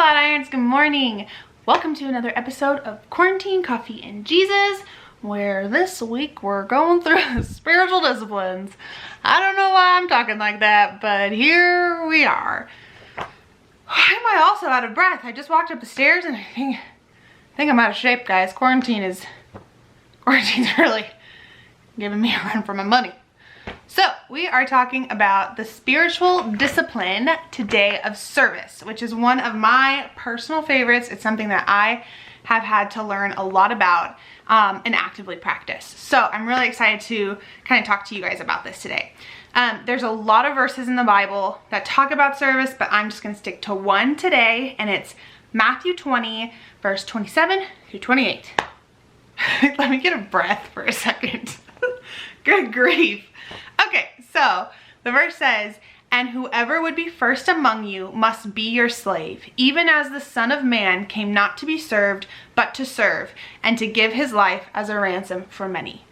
Flatirons, good morning. Welcome to another episode of Quarantine Coffee and Jesus, where this week we're going through spiritual disciplines. I don't know why I'm talking like that, but here we are. Why am I also out of breath? I just walked up the stairs and I think I'm out of shape, guys. Quarantine's really giving me a run for my money. So we are talking about the spiritual discipline today of service, which is one of my personal favorites. It's something that I have had to learn a lot about and actively practice. So I'm really excited to kind of talk to you guys about this today. There's a lot of verses in the Bible that talk about service, but I'm just going to stick to one today, and it's Matthew 20, verse 27 through 28. Let me get a breath for a second. Good grief. Okay, so the verse says, "And whoever would be first among you must be your slave, even as the Son of Man came not to be served, but to serve, and to give his life as a ransom for many."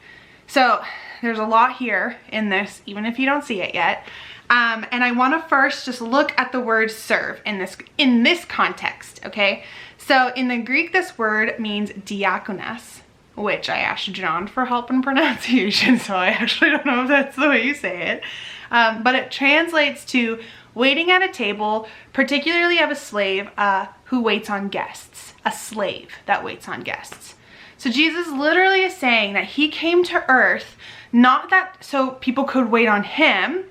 So there's a lot here in this, even if you don't see it yet. And I want to first just look at the word serve in this context, okay? So in the Greek, this word means diakonos, which I asked John for help in pronunciation, so I actually don't know if that's the way you say it. But it translates to waiting at a table, particularly of a slave who waits on guests. A slave that waits on guests. So Jesus literally is saying that he came to earth not that so people could wait on him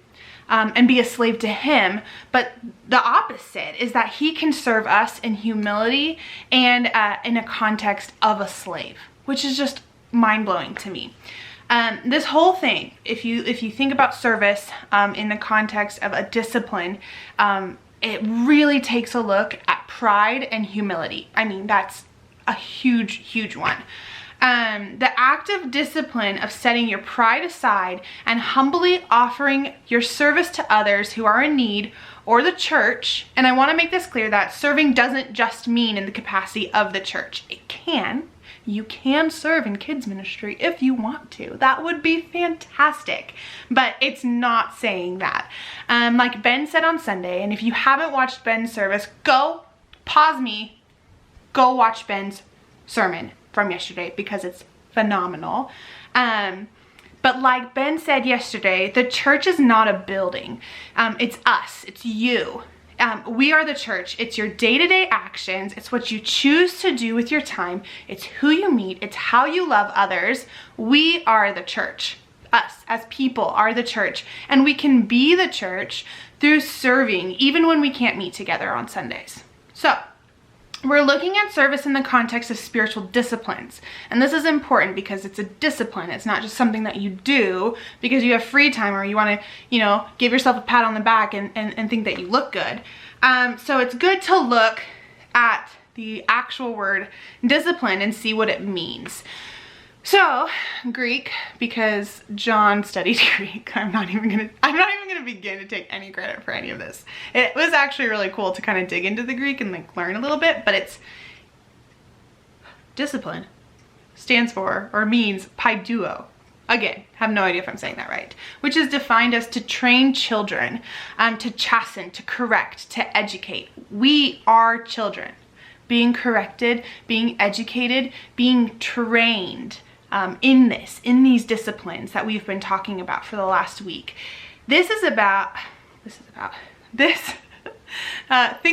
and be a slave to him, but the opposite is that he can serve us in humility and in a context of a slave, which is just mind-blowing to me. This whole thing, if you think about service in the context of a discipline, it really takes a look at pride and humility. I mean, that's a huge one. The active discipline of setting your pride aside and humbly offering your service to others who are in need, or the church. And I want to make this clear that serving doesn't just mean in the capacity of the church. It can. You can serve in kids ministry if you want to. That would be fantastic. But it's not saying that. Like Ben said on Sunday, and if you haven't watched Ben's service, go pause me, go watch Ben's sermon from yesterday because it's phenomenal. But like Ben said yesterday, the church is not a building. It's us, it's you. We are the church. It's your day-to-day actions. It's what you choose to do with your time. It's who you meet. It's how you love others. We are the church. Us as people are the church. And we can be the church through serving, even when we can't meet together on Sundays. So we're looking at service in the context of spiritual disciplines. And this is important because it's a discipline. It's not just something that you do because you have free time or you want to, give yourself a pat on the back and think that you look good. So it's good to look at the actual word discipline and see what it means. So Greek, because John studied Greek, I'm not even gonna begin to take any credit for any of this. It was actually really cool to kind of dig into the Greek and like learn a little bit, but it's discipline stands for or means paiduo. Again, have no idea if I'm saying that right, which is defined as to train children, to chasten, to correct, to educate. We are children, being corrected, being educated, being trained in these disciplines that we've been talking about for the last week. Think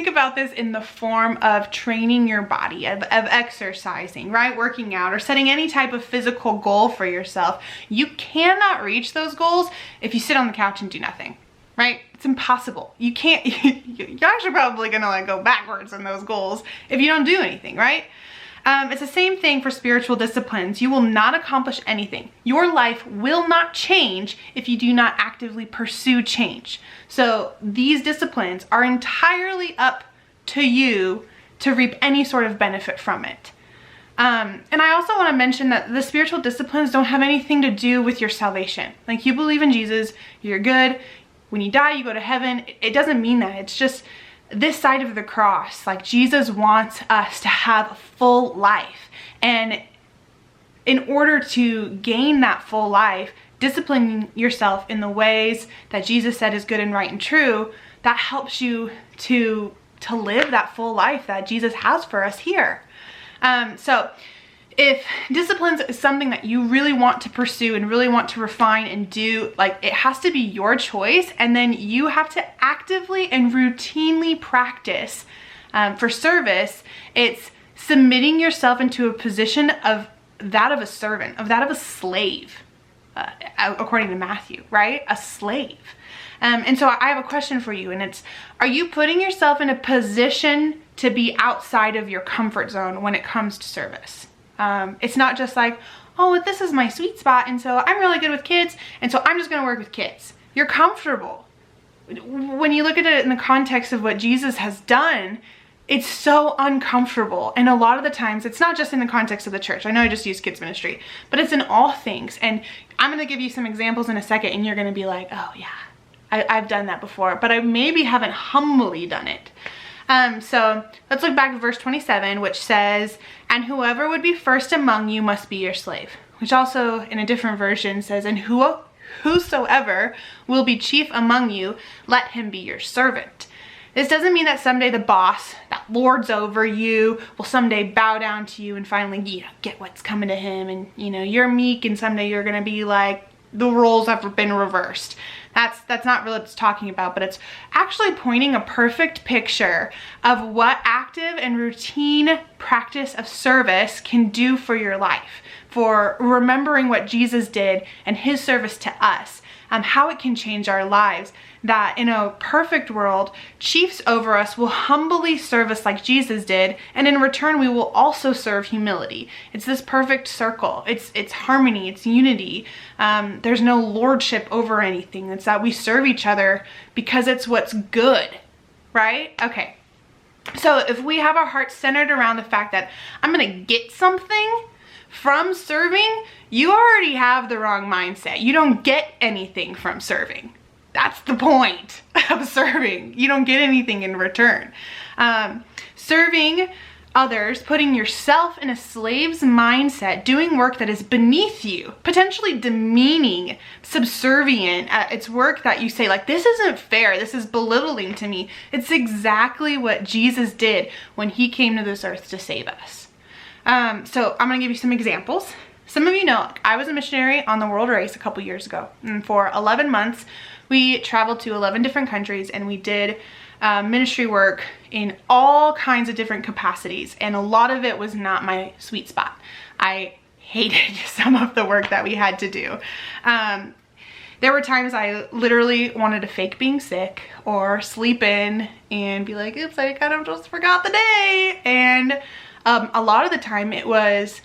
about this in the form of training your body, of exercising, right? Working out or setting any type of physical goal for yourself. You cannot reach those goals if you sit on the couch and do nothing, right? It's impossible. You can't, you're actually probably gonna go backwards in those goals if you don't do anything, right? It's the same thing for spiritual disciplines. You will not accomplish anything. Your life will not change if you do not actively pursue change. So these disciplines are entirely up to you to reap any sort of benefit from it. And I also want to mention that the spiritual disciplines don't have anything to do with your salvation. Like, you believe in Jesus, you're good. When you die, you go to heaven. It doesn't mean that. It's just this side of the cross. Like, Jesus wants us to have a full life. And in order to gain that full life, disciplining yourself in the ways that Jesus said is good and right and true, that helps you to to live that full life that Jesus has for us here. So if disciplines is something that you really want to pursue and really want to refine and do, like, it has to be your choice, and then you have to actively and routinely practice. For service, it's submitting yourself into a position of that of a servant, of that of a slave, according to Matthew, right? A slave. And so I have a question for you, and it's, are you putting yourself in a position to be outside of your comfort zone when it comes to service? It's not just like, oh, this is my sweet spot, and so I'm really good with kids, and so I'm just going to work with kids. You're comfortable. When you look at it in the context of what Jesus has done, it's so uncomfortable. And a lot of the times, it's not just in the context of the church. I know I just used kids ministry, but it's in all things. And I'm going to give you some examples in a second, and you're going to be like, oh yeah, I've done that before, but I maybe haven't humbly done it. So let's look back at verse 27, which says, and whoever would be first among you must be your slave, which also in a different version says, and whosoever will be chief among you, let him be your servant. This doesn't mean that someday the boss that lords over you will someday bow down to you and finally, get what's coming to him, and you're meek, and someday you're gonna be like, the roles have been reversed. That's not really what it's talking about, but it's actually pointing a perfect picture of what active and routine practice of service can do for your life, for remembering what Jesus did and his service to us, how it can change our lives. That in a perfect world, chiefs over us will humbly serve us like Jesus did, and in return we will also serve humility. It's this perfect circle. It's harmony, it's unity. There's no lordship over anything. It's that we serve each other because it's what's good, right? Okay, so if we have our hearts centered around the fact that I'm gonna get something from serving, you already have the wrong mindset. You don't get anything from serving. That's the point of serving. You don't get anything in return. Serving others, putting yourself in a slave's mindset, doing work that is beneath you, potentially demeaning, subservient. It's work that you say, like, this isn't fair, this is belittling to me. It's exactly what Jesus did when he came to this earth to save us. So I'm gonna give you some examples. Some of you know, I was a missionary on the world race a couple years ago, and for 11 months, we traveled to 11 different countries, and we did ministry work in all kinds of different capacities, and a lot of it was not my sweet spot. I hated some of the work that we had to do. There were times I literally wanted to fake being sick or sleep in and be like, oops, I kind of just forgot the day. And a lot of the time it was,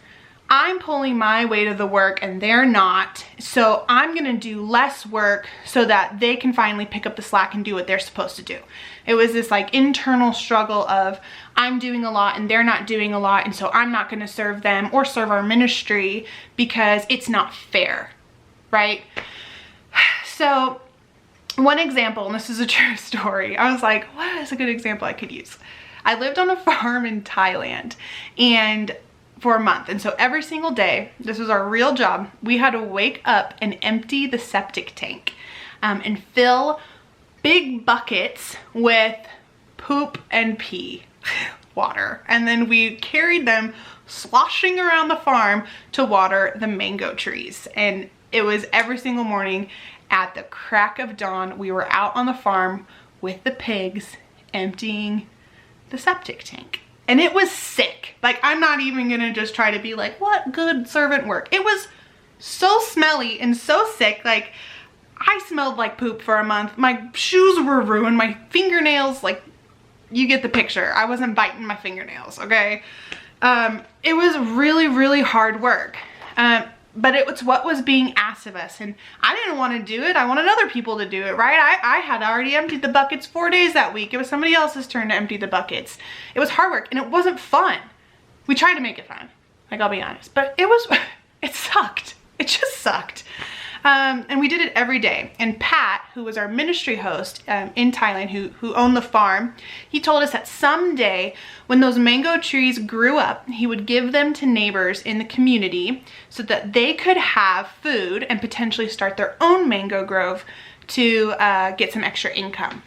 I'm pulling my weight of the work and they're not, so I'm gonna do less work so that they can finally pick up the slack and do what they're supposed to do. It was this like internal struggle of, I'm doing a lot and they're not doing a lot, and so I'm not gonna serve them or serve our ministry because it's not fair, right? So one example, and this is a true story, I was like, what is a good example I could use? I lived on a farm in Thailand, and for a month, and so every single day, this was our real job, we had to wake up and empty the septic tank and fill big buckets with poop and pee water, and then we carried them sloshing around the farm to water the mango trees. And it was every single morning at the crack of dawn, we were out on the farm with the pigs emptying the septic tank. And it was sick. Like, I'm not even gonna just try to be like, what good servant work. It was so smelly and so sick. Like, I smelled like poop for a month. My shoes were ruined. My fingernails, like, you get the picture. I wasn't biting my fingernails, okay? It was really, really hard work. But it was what was being asked of us. And I didn't want to do it. I wanted other people to do it, right? I had already emptied the buckets 4 days that week. It was somebody else's turn to empty the buckets. It was hard work and it wasn't fun. We tried to make it fun, like, I'll be honest. But it sucked. It just sucked. And we did it every day. And Pat, who was our ministry host in Thailand, who owned the farm, he told us that someday when those mango trees grew up, he would give them to neighbors in the community so that they could have food and potentially start their own mango grove to get some extra income.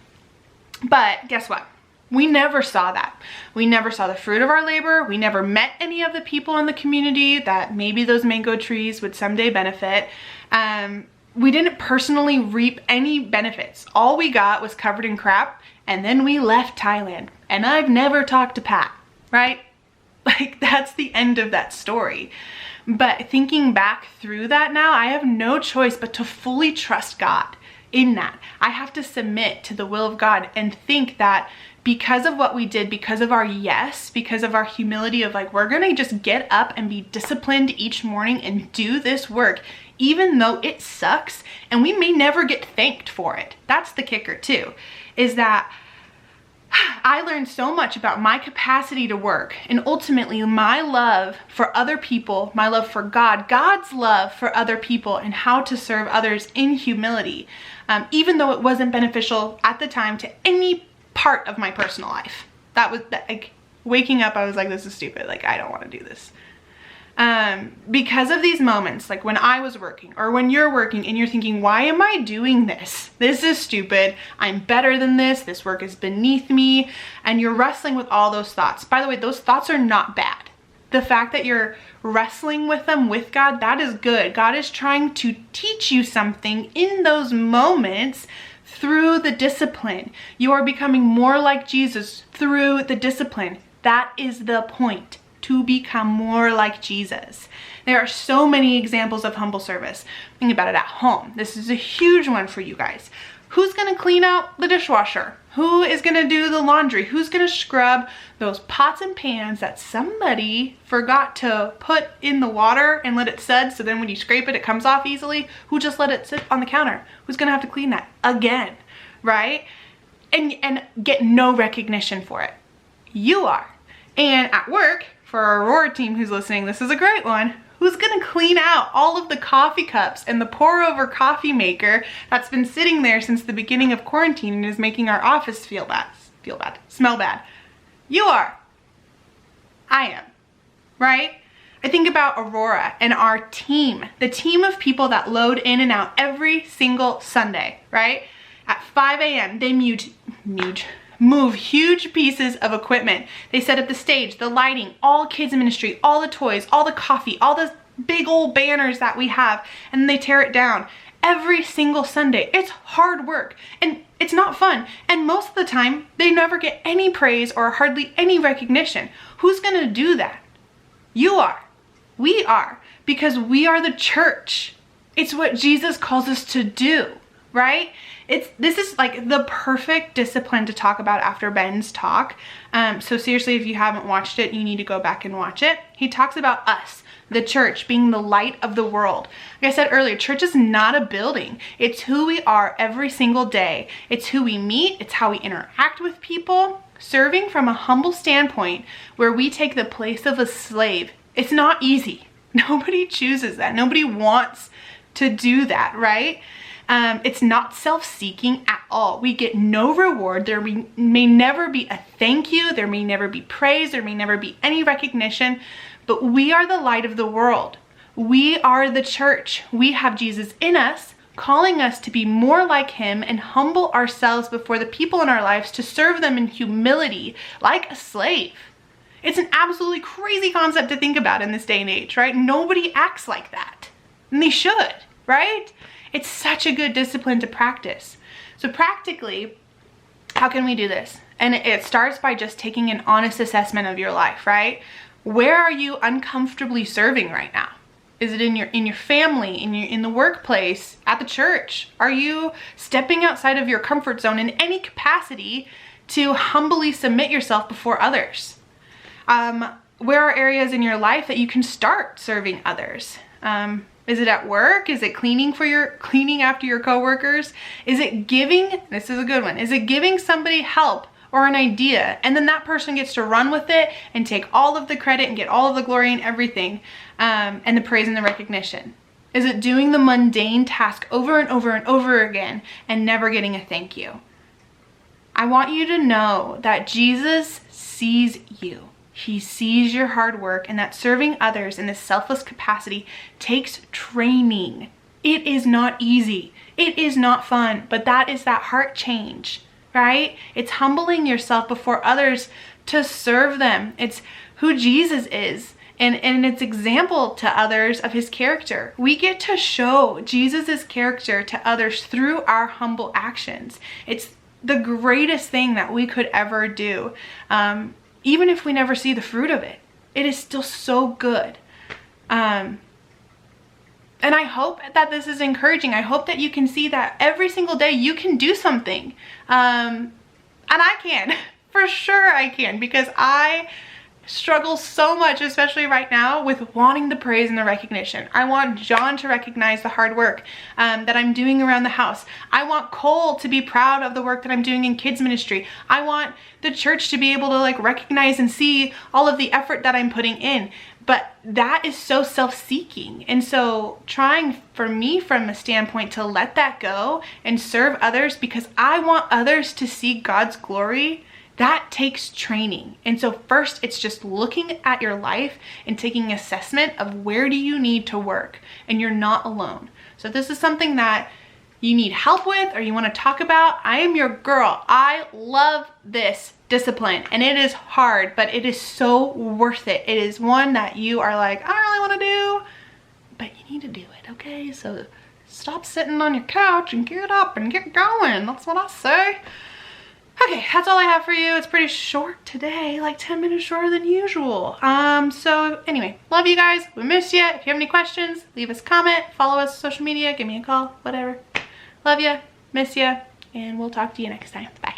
But guess what? We never saw that. We never saw the fruit of our labor. We never met any of the people in the community that maybe those mango trees would someday benefit. We didn't personally reap any benefits. All we got was covered in crap, and then we left Thailand. And I've never talked to Pat, right? Like, that's the end of that story. But thinking back through that now, I have no choice but to fully trust God in that. I have to submit to the will of God and think that because of what we did, because of our yes, because of our humility of like, we're gonna just get up and be disciplined each morning and do this work, even though it sucks and we may never get thanked for it. That's the kicker too, is that I learned so much about my capacity to work and ultimately my love for other people, my love for God, God's love for other people and how to serve others in humility, even though it wasn't beneficial at the time to any part of my personal life. That was like waking up, I was like, this is stupid. Like, I don't want to do this. Because of these moments, like when I was working or when you're working and you're thinking, why am I doing this? This is stupid. I'm better than this. This work is beneath me. And you're wrestling with all those thoughts. By the way, those thoughts are not bad. The fact that you're wrestling with them with God, that is good. God is trying to teach you something in those moments through the discipline. You are becoming more like Jesus through the discipline. That is the point. To become more like Jesus. There are so many examples of humble service. Think about it at home. This is a huge one for you guys. Who's gonna clean out the dishwasher? Who is gonna do the laundry? Who's gonna scrub those pots and pans that somebody forgot to put in the water and let it set so then when you scrape it, it comes off easily? Who just let it sit on the counter? Who's gonna have to clean that again, right? And get no recognition for it. You are. And at work, for our Aurora team who's listening, this is a great one. Who's gonna clean out all of the coffee cups and the pour over coffee maker that's been sitting there since the beginning of quarantine and is making our office smell bad? You are. I am, right? I think about Aurora and our team, the team of people that load in and out every single Sunday, right? At 5 a.m. they move huge pieces of equipment. They set up the stage, the lighting, all kids ministry, all the toys, all the coffee, all the big old banners that we have, and then they tear it down every single Sunday. It's hard work and it's not fun. And most of the time, they never get any praise or hardly any recognition. Who's gonna do that? You are. We are. Because we are the church. It's what Jesus calls us to do, right? This is like the perfect discipline to talk about after Ben's talk. So seriously, if you haven't watched it, you need to go back and watch it. He talks about us, the church, being the light of the world. Like I said earlier, church is not a building. It's who we are every single day. It's who we meet. It's how we interact with people, serving from a humble standpoint where we take the place of a slave. It's not easy. Nobody chooses that. Nobody wants to do that, right? It's not self-seeking at all. We get no reward. There may never be a thank you. There may never be praise. There may never be any recognition, but we are the light of the world. We are the church. We have Jesus in us, calling us to be more like him and humble ourselves before the people in our lives to serve them in humility like a slave. It's an absolutely crazy concept to think about in this day and age, right? Nobody acts like that, and they should, right? It's such a good discipline to practice. So practically, how can we do this? And it starts by just taking an honest assessment of your life, right? Where are you uncomfortably serving right now? Is it in your family, in the workplace, at the church? Are you stepping outside of your comfort zone in any capacity to humbly submit yourself before others? Where are areas in your life that you can start serving others? Is it at work? Is it cleaning after your coworkers? Is it giving, this is a good one, is it giving somebody help or an idea and then that person gets to run with it and take all of the credit and get all of the glory and everything, and the praise and the recognition? Is it doing the mundane task over and over and over again and never getting a thank you? I want you to know that Jesus sees you. He sees your hard work, and that serving others in this selfless capacity takes training. It is not easy. It is not fun, but that is that heart change, right? It's humbling yourself before others to serve them. It's who Jesus is. And it's example to others of his character. We get to show Jesus's character to others through our humble actions. It's the greatest thing that we could ever do. Even if we never see the fruit of it, it is still so good. And I hope that this is encouraging. I hope that you can see that every single day you can do something. And I can, for sure I can, because I struggle so much, especially right now, with wanting the praise and the recognition. I want John to recognize the hard work that I'm doing around the house. I want Cole to be proud of the work that I'm doing in kids ministry. I want the church to be able to like recognize and see all of the effort that I'm putting in. But that is so self-seeking. And so trying for me from a standpoint to let that go and serve others because I want others to see God's glory, that takes training. And so first it's just looking at your life and taking assessment of where do you need to work, and you're not alone. So if this is something that you need help with or you want to talk about, I am your girl. I love this discipline and it is hard, but it is so worth it. It is one that you are like, I don't really want to do, but you need to do it, okay? So stop sitting on your couch and get up and get going. That's what I say. Okay, that's all I have for you. It's pretty short today, like 10 minutes shorter than usual. So anyway, love you guys. We miss you. If you have any questions, leave us a comment, follow us on social media, give me a call, whatever. Love you, miss you, and we'll talk to you next time. Bye.